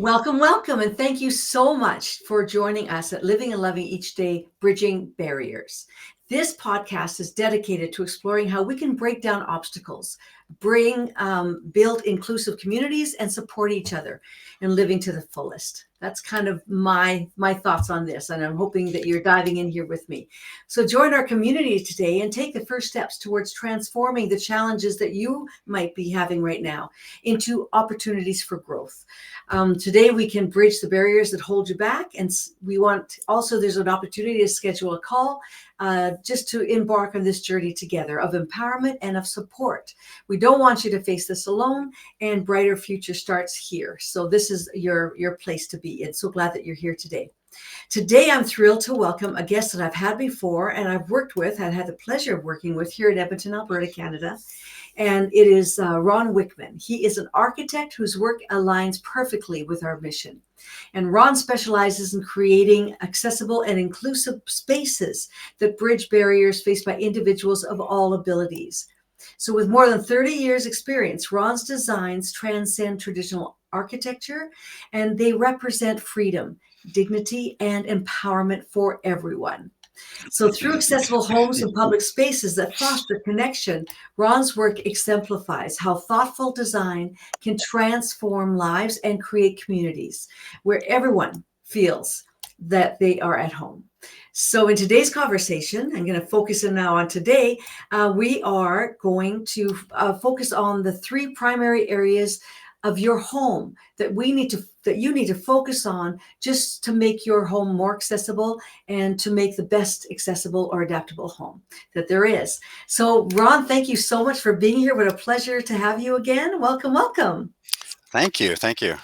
Welcome, welcome, and thank you so much for joining us at Living and Loving Each Day, Bridging Barriers. This podcast is dedicated to exploring how we can break down obstacles, build inclusive communities, and support each other in living to the fullest. That's kind of my thoughts on this, and I'm hoping that you're diving in here with me. So join our community today and take the first steps towards transforming the challenges that you might be having right now into opportunities for growth. Today we can bridge the barriers that hold you back, and we want also there's an opportunity to schedule a call just to embark on this journey together of empowerment and of support. We don't want you to face this alone, and Brighter Future starts here. So this is your place to be, and so glad that you're here today. Today, I'm thrilled to welcome a guest that I've had before and I've worked with and had the pleasure of working with here in Edmonton, Alberta, Canada. And it is Ron Wickman. He is an architect whose work aligns perfectly with our mission. And Ron specializes in creating accessible and inclusive spaces that bridge barriers faced by individuals of all abilities. So with more than 30 years experience, Ron's designs transcend traditional architecture, and they represent freedom, dignity, and empowerment for everyone. So through accessible homes and public spaces that foster connection, Ron's work exemplifies how thoughtful design can transform lives and create communities where everyone feels that they are at home. So in today's conversation, I'm going to focus in now on today. We are going to focus on the three primary areas of your home that you need to focus on just to make your home more accessible and to make the best accessible or adaptable home that there is. So Ron, thank you so much for being here. What a pleasure to have you again. Welcome, welcome. Thank you. Thank you.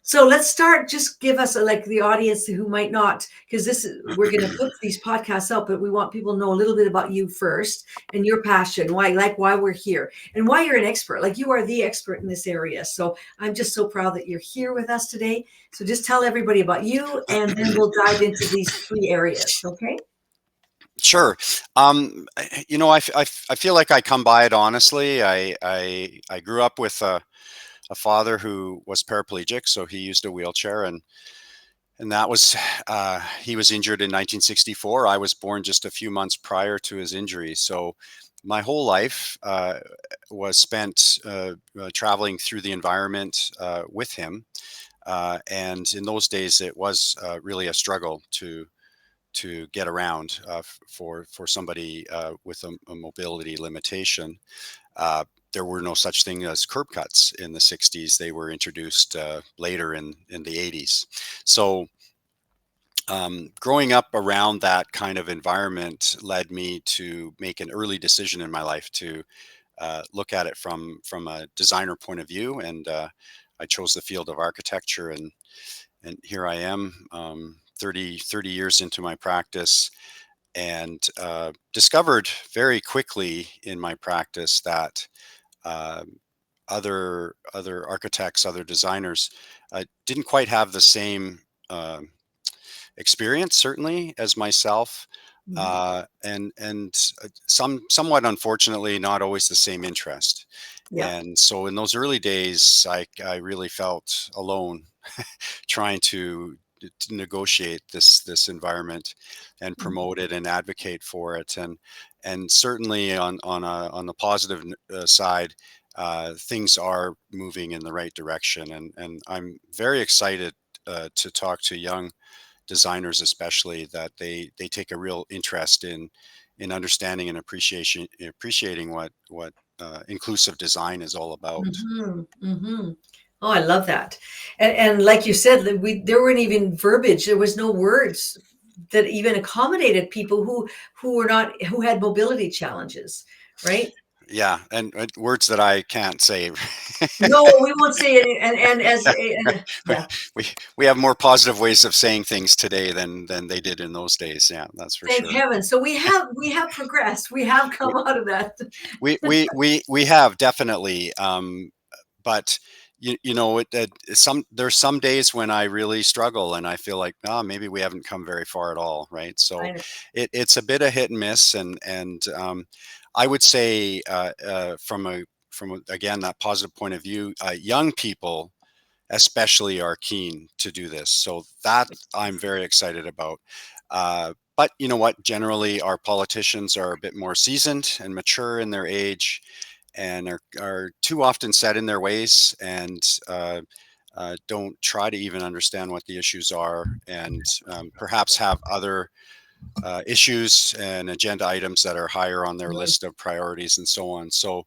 So let's start. Just give us like the audience who might not, because we're going to put these podcasts up, but we want people to know a little bit about you first and your passion, why we're here and why you're an expert. Like you are the expert in this area. So I'm just so proud that you're here with us today. So just tell everybody about you, and then we'll dive into these three areas. Okay. Sure. I feel like I come by it honestly. I grew up with a father who was paraplegic, so he used a wheelchair, and that was he was injured in 1964. I was born just a few months prior to his injury, so my whole life was spent traveling through the environment with him. And in those days, it was really a struggle to get around for somebody with a mobility limitation. There were no such thing as curb cuts in the 60s. They were introduced later in the 80s. So growing up around that kind of environment led me to make an early decision in my life to look at it from a designer point of view. And I chose the field of architecture, and here I am 30 years into my practice, and discovered very quickly in my practice that uh, other architects, other designers didn't quite have the same uh, experience, certainly, as myself, Mhm. and somewhat unfortunately not always the same interest. Yeah. And so in those early days, I really felt alone trying to negotiate this environment and Mhm. promote it and advocate for it. And certainly on the positive side, things are moving in the right direction. And I'm very excited to talk to young designers, especially, that they take a real interest in understanding and appreciating what inclusive design is all about. Mhm, mhm. Oh, I love that. And like you said, that there weren't even verbiage. There was no words that even accommodated people who had mobility challenges, right? Yeah, and words that I can't say. No, we won't say it. And as yeah, we we have more positive ways of saying things today than they did in those days. Yeah, that's for thank sure. heaven. So we have progressed. We have come out of that. We have definitely, but you know there's some days when I really struggle and I feel like, maybe we haven't come very far at all, right? So I, it's a bit of hit and miss, and I would say, again, that positive point of view, young people especially are keen to do this. So that I'm very excited about. But you know what? Generally, our politicians are a bit more seasoned and mature in their age, and are too often set in their ways, and don't try to even understand what the issues are, and perhaps have other issues and agenda items that are higher on their Mhm. list of priorities and so on. So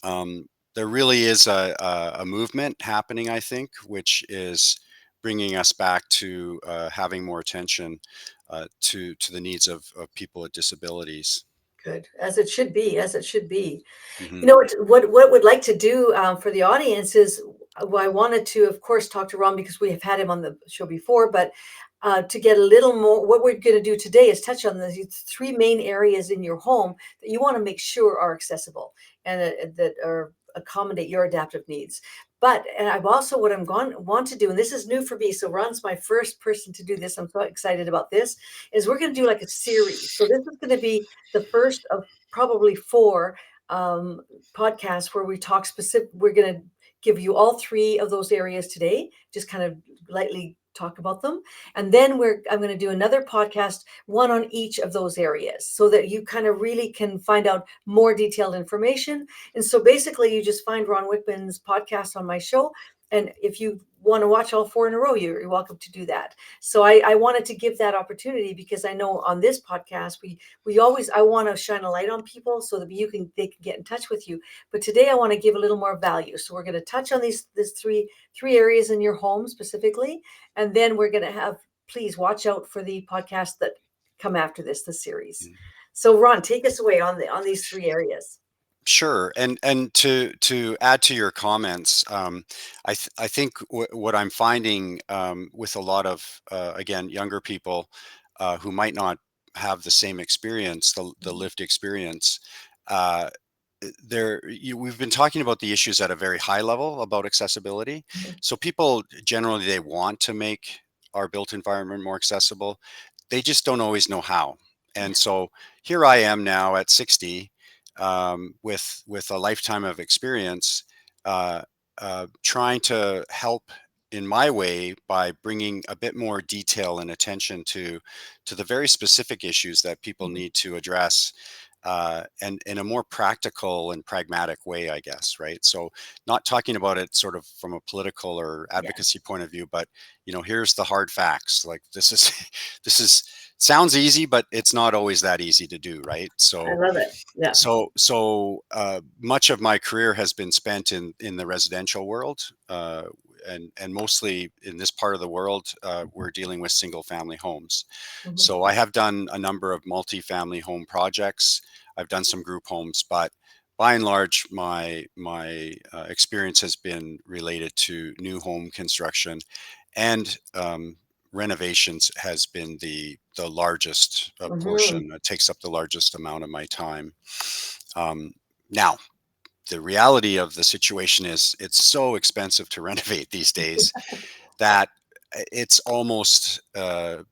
um, there really is a movement happening, I think, which is bringing us back to having more attention to the needs of people with disabilities. Good, as it should be, as it should be. Hmm. You know what would like to do for the audience is well, I wanted to, of course, talk to Ron because we have had him on the show before, but to get a little more, what we're going to do today is touch on the three main areas in your home that you want to make sure are accessible and that are accommodate your adaptive needs. But and I've also what I'm going want to do, and this is new for me. So Ron's my first person to do this. I'm so excited about this. Is we're going to do like a series. So this is going to be the first of probably four um, podcasts where we talk specific. We're going to give you all three of those areas today, just kind of lightly talk about them. And then I'm going to do another podcast, one on each of those areas, so that you kind of really can find out more detailed information. And so basically you just find Ron Wickman's podcast on my show. And if you want to watch all four in a row, you're welcome to do that. So I wanted to give that opportunity because I know on this podcast, we always, I want to shine a light on people so that they can get in touch with you. But today I want to give a little more value. So we're going to touch on these three areas in your home specifically. And then we're going to have, please watch out for the podcasts that come after this, the series. So Ron, take us away on these three areas. Sure, and to add to your comments, I think what I'm finding with a lot of again younger people who might not have the same experience, the Mhm. lived experience. Uh, we've been talking about the issues at a very high level about accessibility. Mhm. So people generally they want to make our built environment more accessible. They just don't always know how. And Yeah. so here I am now at 60 with a lifetime of experience, uh, trying to help in my way by bringing a bit more detail and attention to the very specific issues that people Mhm. need to address, and in a more practical and pragmatic way, I guess, right? So not talking about it sort of from a political or Yeah. advocacy point of view, but here's the hard facts. Like this is this is sounds easy, but it's not always that easy to do, right? I So love it. Yeah. much of my career has been spent in the residential world, and mostly in this part of the world, we're dealing with single family homes. Mhm. So I have done a number of multi-family home projects. I've done some group homes, but by and large, my experience has been related to new home construction, and renovations has been the largest Mhm. portion. It takes up the largest amount of my time. Now, the reality of the situation is it's so expensive to renovate these days that it's almost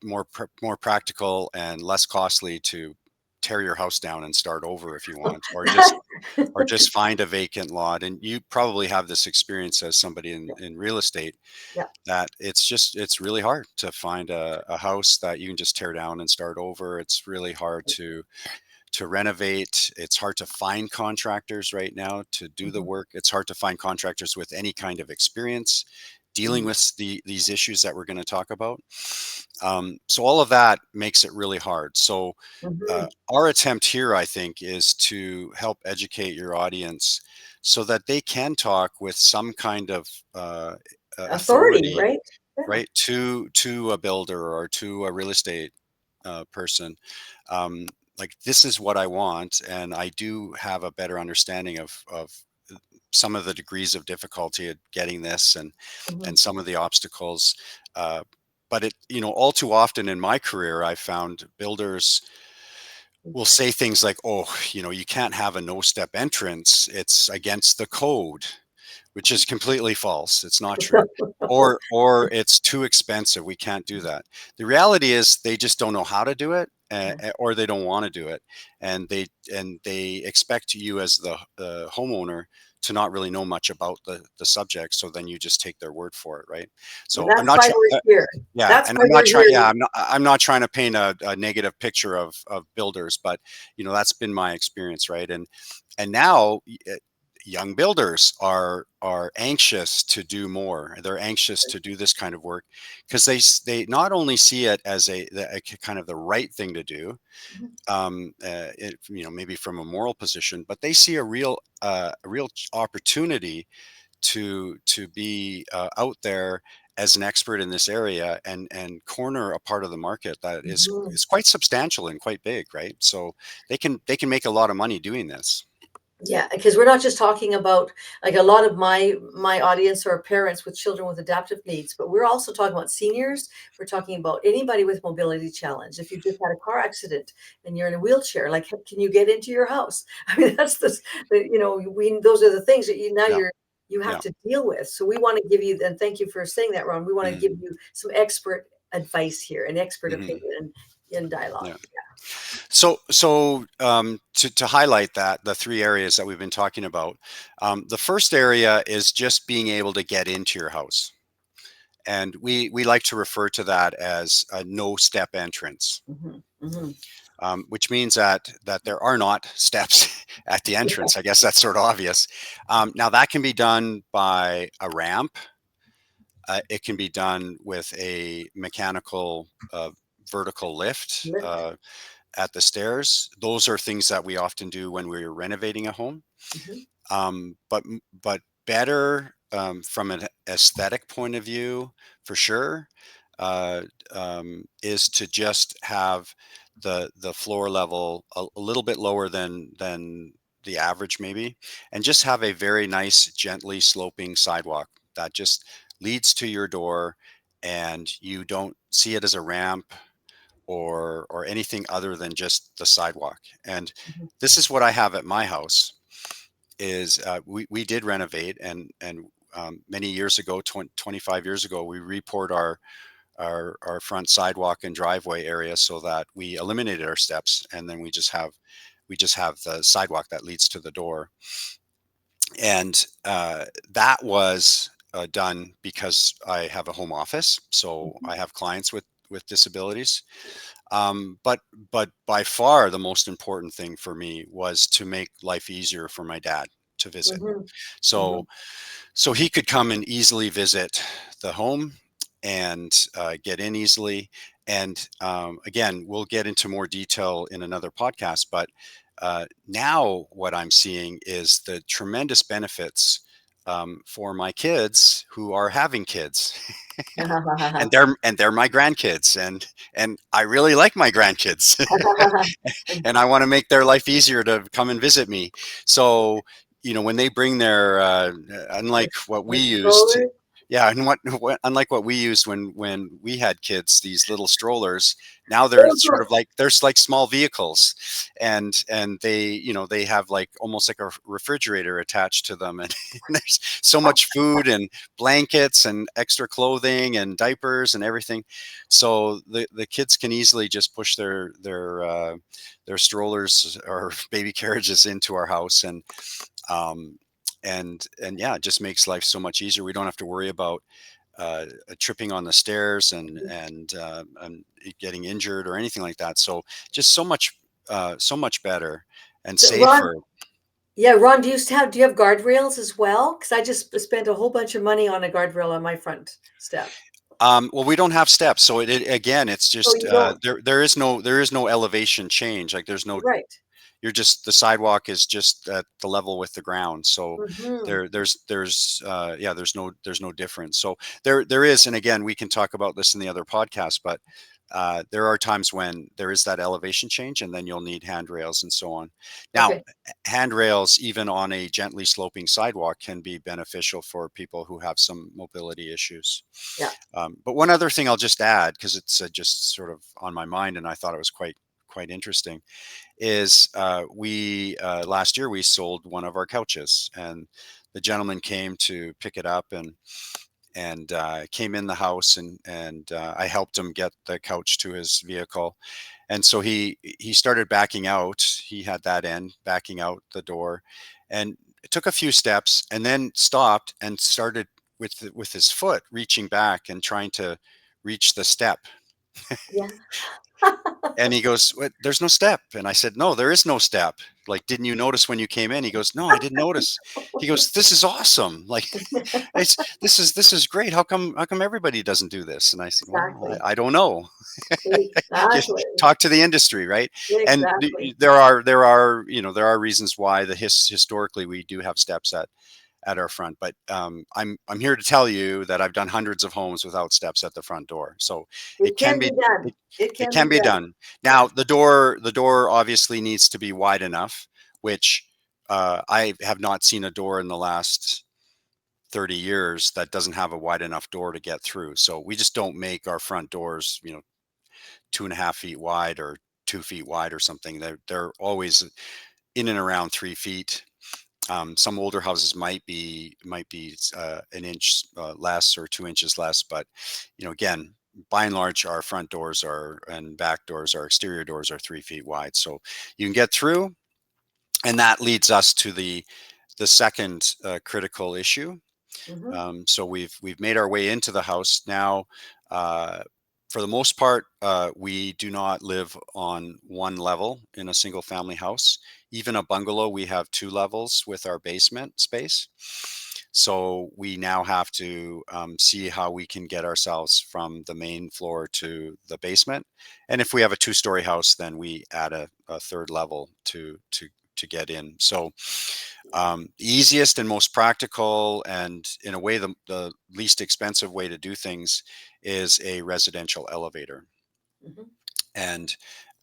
more practical and less costly to tear your house down and start over if you want, or just find a vacant lot. And you probably have this experience as somebody Yeah. in real estate, Yeah. that it's really hard to find a house that you can just tear down and start over. It's really hard to renovate. It's hard to find contractors right now to do the Mhm. work. It's hard to find contractors with any kind of experience dealing Mhm. with these issues that we're going to talk about. So all of that makes it really hard. So Mhm. our attempt here, I think, is to help educate your audience so that they can talk with some kind of Authority, authority, right? Yeah. right, to a builder or to a real estate person. Um, like this is what I want, and I do have a better understanding of some of the degrees of difficulty at getting this, Mhm. and some of the obstacles. Uh, but all too often in my career, I found builders will say things like, "Oh, you can't have a no-step entrance; it's against the code." which is completely false. It's not true. Or it's too expensive. We can't do that. The reality is they just don't know how to do it, or they don't want to do it, and they expect you as the homeowner to not really know much about the subject. So then you just take their word for it, right? Well, So I'm that's not why trying. we're here. Yeah, That's and why I'm not we're trying. Yeah, here. I'm not trying to paint a negative picture of builders, but that's been my experience, right? And now young builders are anxious to do more. They're anxious to do this kind of work because they not only see it as a kind of the right thing to do, maybe from a moral position, but they see a real opportunity to be out there as an expert in this area and corner a part of the market that Mhm. is quite substantial and quite big, right? So they can make a lot of money doing this. Yeah, because we're not just talking about, like, a lot of my audience are parents with children with adaptive needs, but we're also talking about seniors. We're talking about anybody with mobility challenge. If you just had a car accident and you're in a wheelchair, like, can you get into your house? I mean, that's we those are the things that Yeah, you have yeah. to deal with. So we want to give you, and thank you for saying that, Ron. We want to Mhm, give you some expert advice here, and expert mhm, opinion and in dialogue. yeah. So to highlight that, the three areas that we've been talking about, the first area is just being able to get into your house. And we like to refer to that as a no step entrance, Hmm. Hmm. which means that there are not steps at the entrance. I guess that's sort of obvious. Now that can be done by a ramp. It can be done with a mechanical vertical lift Lift. at the stairs. Those are things that we often do when we're renovating a home. Hmm. But better from an aesthetic point of view, for sure, uh, is to just have the floor level a little bit lower than the average, maybe, and just have a very nice, gently sloping sidewalk that just leads to your door, and you don't see it as a ramp or anything other than just the sidewalk. And Mhm. this is what I have at my house is we did renovate and many years ago, 25 years ago, we repoured our front sidewalk and driveway area so that we eliminated our steps, and then we just have the sidewalk that leads to the door. And that was done because I have a home office, so Mhm. I have clients with disabilities. But by far the most important thing for me was to make life easier for my dad to visit. Mhm. So Mhm. so he could come and easily visit the home and get in easily. And again, we'll get into more detail in another podcast. But now what I'm seeing is the tremendous benefits for my kids who are having kids. And they're my grandkids, and I really like my grandkids. And I want to make their life easier to come and visit me. So, when they bring their, unlike what we The used, stroller. yeah, and unlike what we used when we had kids, these little strollers, now Oh, good. they're like small vehicles, and they have like almost like a refrigerator attached to them, and, and there's so much food and blankets and extra clothing and diapers and everything. So the kids can easily just push their strollers or baby carriages into our house, um, and yeah, it just makes life so much easier. We don't have to worry about tripping on the stairs and getting injured or anything like that. So just so much better and So, Ron, safer. yeah, Ron, do you have guardrails as well? Because I just spent a whole bunch of money on a guardrail on my front step. Well, we don't have steps, so again, it's Oh, just you don't? there is no elevation change. Like there's no Right. you're just the sidewalk is just at the level with the ground, so Hmm. there's no difference. So there is, and again, we can talk about this in the other podcast, but there are times when there is that elevation change, and then you'll need handrails and so on. Now, Okay. handrails even on a gently sloping sidewalk can be beneficial for people who have some mobility issues. Yeah. But one other thing I'll just add, because it's just sort of on my mind and I thought it was quite interesting, is we last year we sold one of our couches, and the gentleman came to pick it up, and came in the house, and I helped him get the couch to his vehicle. And so he started backing out. He had that end backing out the door, and it took a few steps, and then stopped and started with his foot reaching back and trying to reach the step. Yeah. And he goes, "What? There's no step." And I said, "No, there is no step. Like, didn't you notice when you came in?" He goes, "No, I didn't notice." He goes, "This is awesome. Like, this is great. How come everybody doesn't do this?" And I said, "Well, Exactly. I don't know. Just Exactly. talk to the industry, right?" And Exactly. there are reasons why historically we do have steps at our front. But I'm here to tell you that I've done hundreds of homes without steps at the front door. So it It can can be be done. it, It it can can be be done. done. Yeah. Now the door obviously needs to be wide enough, which I have not seen a door in the last 30 years that doesn't have a wide enough door to get through. So we just don't make our front doors 2.5 feet wide or 2 feet wide or something. They're always in and around 3 feet. Some older houses might be an inch less or 2 inches less, but again, by and large, our front doors are and back doors, our exterior doors are 3 feet wide, so you can get through. And that leads us to the second critical issue. Hmm. So we've made our way into the house now. Uh, for the most part, we do not live on one level in a single family house. Even a bungalow, we have two levels with our basement space. So we now have to see how we can get ourselves from the main floor to the basement. And if we have a two-story house, then we add a third level to get in. So the easiest and most practical, and in a way the least expensive way to do things, is a residential elevator. Hmm. And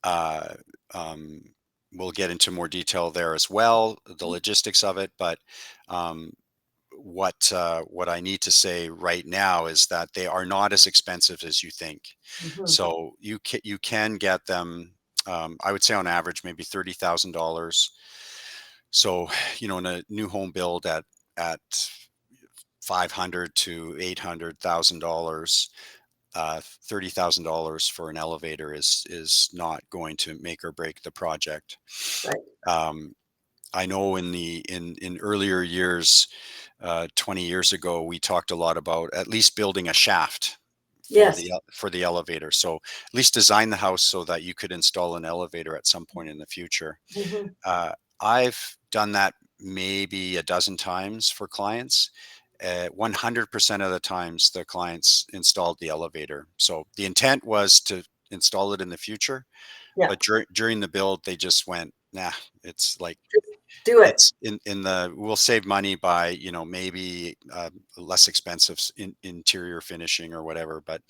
uh, um, we'll get into more detail there as well, the logistics of it. But um, what I need to say right now is that they are not as expensive as you think. Hmm. So you can get them. I would say on average maybe $30,000. So in a new home build at 500 to $800,000, $30,000 for an elevator is not going to make or break the project. Right. Um, I know in earlier years, 20 years ago, we talked a lot about at least building a shaft Yes. for the elevator. So at least design the house so that you could install an elevator at some point in the future. Hmm. Uh, I've done that maybe a dozen times for clients. 100% of the times, the clients installed the elevator. So the intent was to install it in the future, Yeah. but during the build, they just went, nah. It's like Do it. it's in the we'll save money by maybe less expensive interior finishing or whatever, but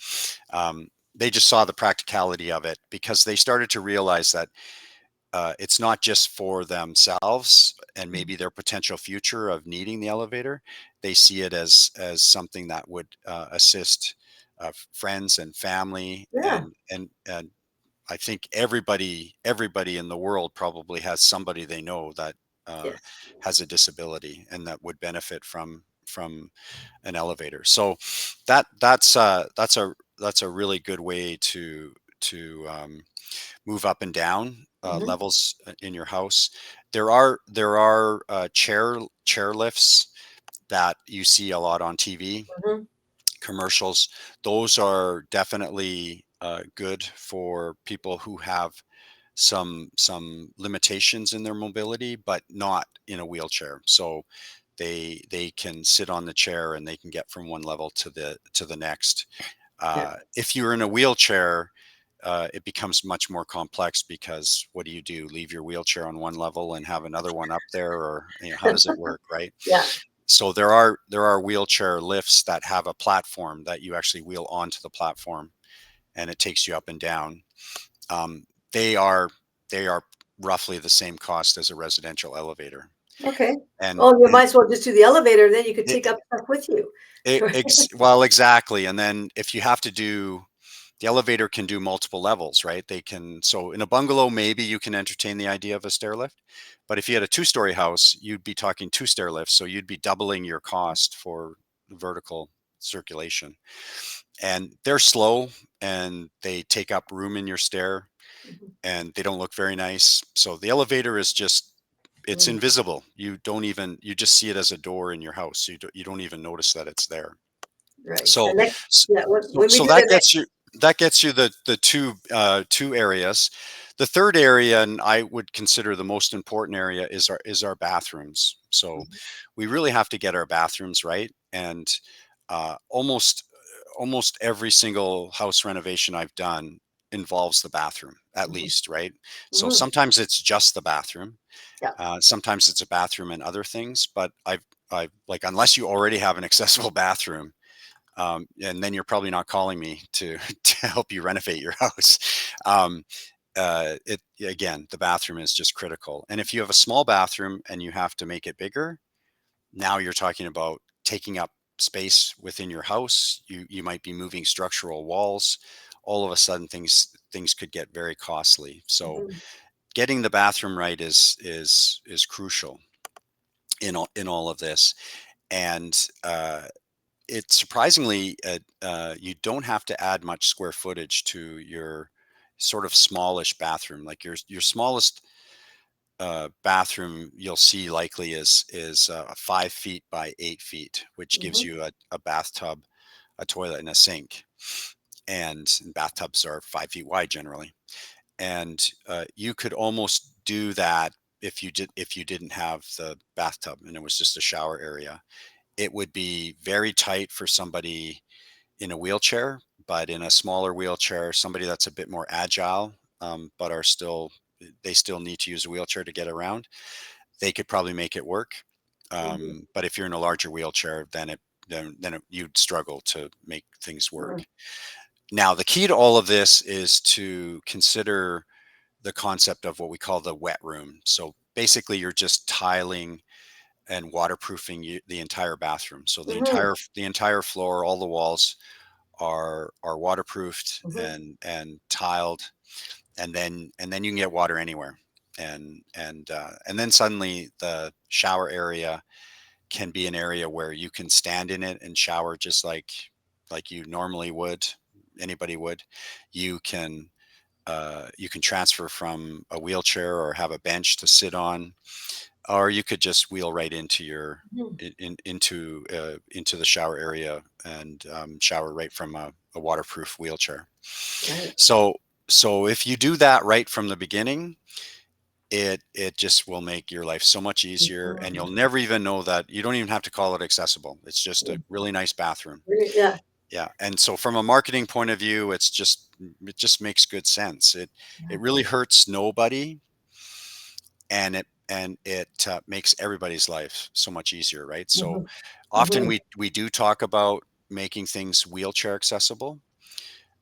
um, they just saw the practicality of it because they started to realize that it's not just for themselves and maybe their potential future of needing the elevator. They see it as something that would assist friends and family, Yeah. and I think everybody in the world probably has somebody they know that uh, Yes. has a disability and that would benefit from an elevator. So that's a really good way to move up and down Hmm. levels in your house. There are chair lifts that you see a lot on TV Hmm. commercials. Those are definitely good for people who have some limitations in their mobility, but not in a wheelchair. So they can sit on the chair and they can get from one level to the next. Yeah. If you're in a wheelchair, it becomes much more complex because what do? Leave your wheelchair on one level and have another one up there, or how does it work, right? Yeah. So there are wheelchair lifts that have a platform that you actually wheel onto the platform, and it takes you up and down. Um, they are they are roughly the same cost as a residential elevator, Okay. and Well, you might as well just do the elevator. Then you could it, take up stuff with you. well, exactly. And then if you have to do the elevator can do multiple levels, right? They can, so in a bungalow, maybe you can entertain the idea of a stair lift, but if you had a 2-story house, you'd be talking 2-stair lifts. So you'd be doubling your cost for vertical circulation, and they're slow and they take up room in your stair Mhm. and they don't look very nice. So the elevator is just, it's Mm. invisible. You don't even, you just see it as a door in your house. You don't even notice that it's there. Right. So, And next, s- yeah, so, when we so do that the next. gets you, the two areas. The third area, and I would consider the most important area, is our bathrooms. So Mhm. we really have to get our bathrooms right. And almost every single house renovation I've done involves the bathroom, at Mhm. least, right? So Mhm. sometimes it's just the bathroom. Yeah. Sometimes it's a bathroom and other things, but I like, unless you already have an accessible bathroom, and then you're probably not calling me to to help you renovate your house. Um, it again, the bathroom is just critical. And if you have a small bathroom and you have to make it bigger, now you're talking about taking up space within your house. You might be moving structural walls. All of a sudden, things could get very costly. So Mhm. getting the bathroom right is crucial in all of this. And it surprisingly, you don't have to add much square footage to your sort of smallish bathroom. Like your smallest bathroom you'll see likely is 5 feet by 8 feet, which gives Mhm. you a bathtub, a toilet, and a sink. And bathtubs are 5 feet wide generally. And you could almost do that if you didn't have the bathtub and it was just a shower area. It would be very tight for somebody in a wheelchair, but in a smaller wheelchair, somebody that's a bit more agile, but are still, they still need to use a wheelchair to get around, they could probably make it work. Mhm. But if you're in a larger wheelchair, you'd struggle to make things Mhm. work. Now, the key to all of this is to consider the concept of what we call the wet room. So basically, you're just tiling and waterproofing the entire bathroom. So Mhm. the entire floor, all the walls are waterproofed Mhm. and tiled, and then you can get water anywhere. And then suddenly the shower area can be an area where you can stand in it and shower just like you normally would, anybody would. You can you can transfer from a wheelchair or have a bench to sit on, or you could just wheel right into your Mhm. into the shower area and shower right from a waterproof wheelchair. Right. So so if you do that right from the beginning, it just will make your life so much easier, and Mhm. you'll never even know that you don't even have to call it accessible. It's just a Mhm. really nice bathroom. Yeah. Yeah, and so from a marketing point of view, it just makes good sense. It Yeah. really hurts nobody, and it makes everybody's life so much easier, right? So Mhm. often Mhm. we do talk about making things wheelchair accessible,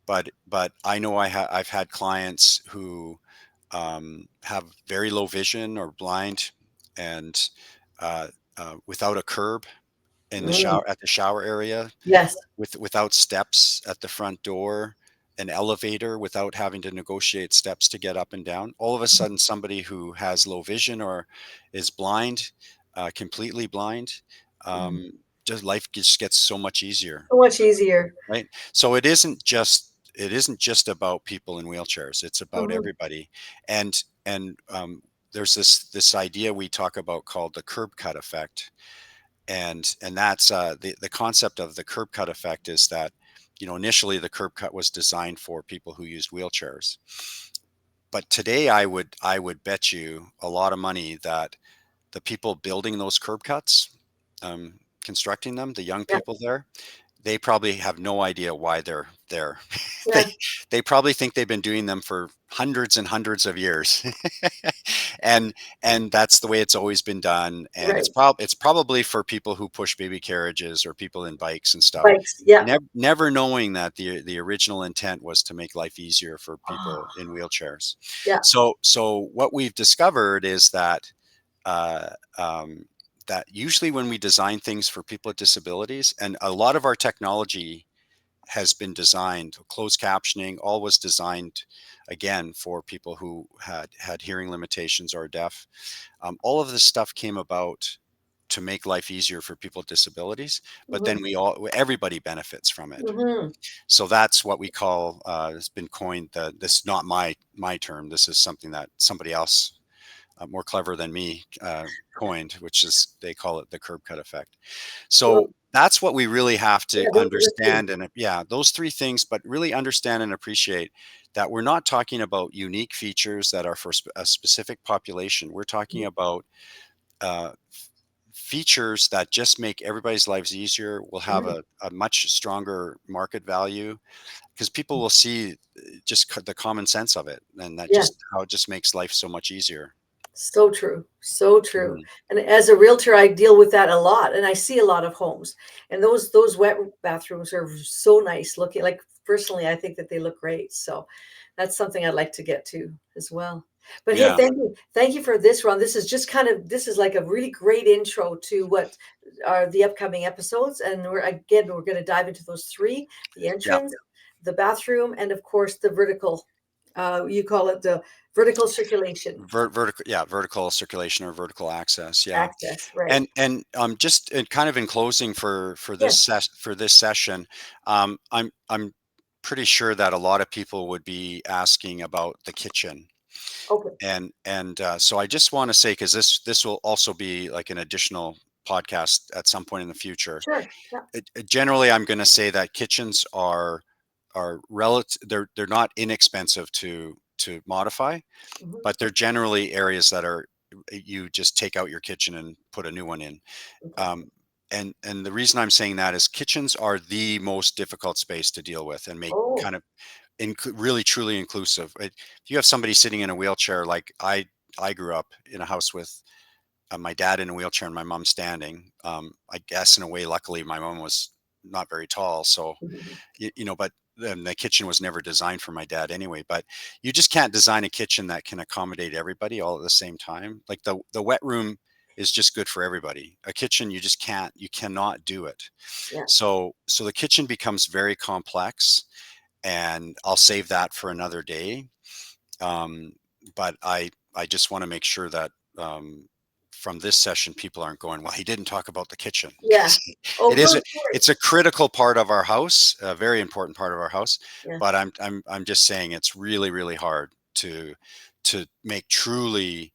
but I know I've had clients who have very low vision or blind, and uh, without a curb in the Mm. shower at the shower area, Yes. without steps at the front door, an elevator without having to negotiate steps to get up and down. All of a sudden, somebody who has low vision or is blind, completely blind, Mhm. just life just gets so much easier, So much easier. right? So it isn't just about people in wheelchairs. It's about Mhm. everybody, and there's this idea we talk about called the curb cut effect, and that's the concept of the curb cut effect is that, initially the curb cut was designed for people who used wheelchairs, but today I would bet you a lot of money that the people building those curb cuts, constructing them, the young Yeah. people there, they probably have no idea why they're there. they Yeah. they probably think they've been doing them for hundreds and hundreds of years. and and that's the way it's always been done, and Right. it's probably for people who push baby carriages or people in bikes and stuff, Bikes. Yeah. never knowing that the original intent was to make life easier for people Oh, in wheelchairs. yeah. So what we've discovered is that uh, um, that usually when we design things for people with disabilities, and a lot of our technology has been designed, closed captioning, all was designed again for people who had hearing limitations or deaf. All of this stuff came about to make life easier for people with disabilities, but then Mhm. everybody benefits from it. Mhm. So that's what we call, it's been coined, this is not my term, this is something that somebody else more clever than me coined, which is, they call it the curb cut effect. Well, So that's what we really have to yeah, those are the three. understand. And yeah, those three things, but really understand and appreciate that we're not talking about unique features that are for a specific population. We're talking Mhm. about uh, features that just make everybody's lives easier, will have Mhm. a much stronger market value, because people will see just the common sense of it, and that Yeah. just how it just makes life so much easier. So true. So true. Mm, And as a realtor, I deal with that a lot and I see a lot of homes. And those wet bathrooms are so nice looking. Like personally, I think that they look great. So that's something I'd like to get to as well. But hey, yeah, thank you. Thank you for this, Ron. This is just this is like a really great intro to what are the upcoming episodes. And we're going to dive into those three: the yeah. entrance, the bathroom, and of course the vertical, you call it the vertical circulation Vertical, yeah, vertical circulation or vertical access, yeah. access, right? And just kind of in closing Yes. for this session, I'm pretty sure that a lot of people would be asking about the kitchen, Okay. and so I just want to say, because this will also be like an additional podcast at some point in the future. Sure. Yeah. Generally, I'm going to say that kitchens are relative. They're not inexpensive to modify, Mhm. but they're generally areas that are, you just take out your kitchen and put a new one in. Okay. Um, and the reason I'm saying that is kitchens are the most difficult space to deal with and make Oh. kind of really truly inclusive. If you have somebody sitting in a wheelchair, like I grew up in a house with my dad in a wheelchair and my mom standing. I guess in a way, luckily, my mom was not very tall, so Mhm. but then the kitchen was never designed for my dad anyway. But you just can't design a kitchen that can accommodate everybody all at the same time. Like the wet room is just good for everybody. A kitchen, you cannot do it. Yeah. So the kitchen becomes very complex, and I'll save that for another day. Um, but I just want to make sure that from this session, people aren't going, well, he didn't talk about the kitchen. Yeah. Oh, it is good. it's a critical part of our house, a very important part of our house. Yeah. But I'm just saying it's really, really hard to make truly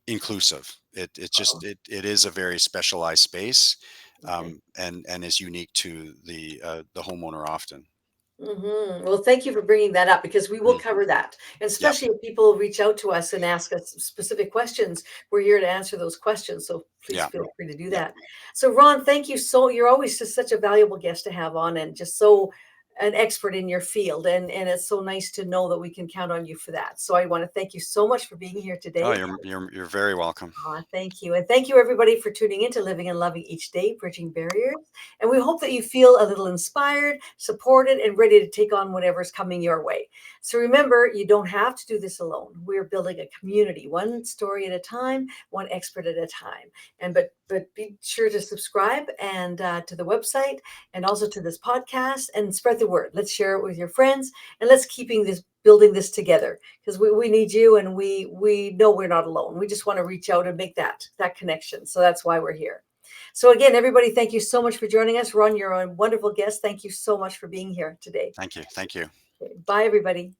inclusive. Oh, It is a very specialized space, okay. and is unique to the homeowner often. Well, thank you for bringing that up because we will Mm, cover that. And yeah, especially if people reach out to us and ask us specific questions, we're here to answer those questions. So please yeah, feel free to do yeah. that. So, Ron, thank you. You're always just such a valuable guest to have on and just so an expert in your field. And it's so nice to know that we can count on you for that. So I want to thank you so much for being here Oh, today. you're very welcome. Thank you. And thank you, everybody, for tuning in to Living and Loving Each Day, Bridging Barriers. And we hope that you feel a little inspired, supported, and ready to take on whatever's coming your way. So remember, you don't have to do this alone. We're building a community, one story at a time, one expert at a time. And but be sure to subscribe and to the website and also to this podcast and spread the word. Let's share it with your friends and let's keeping this building this together because we need you and we know we're not alone. We just want to reach out and make that connection. So that's why we're here. So again, everybody, thank you so much for joining us. Ron, you're a wonderful guest. Thank you so much for being here today. Thank you. Okay, bye, everybody.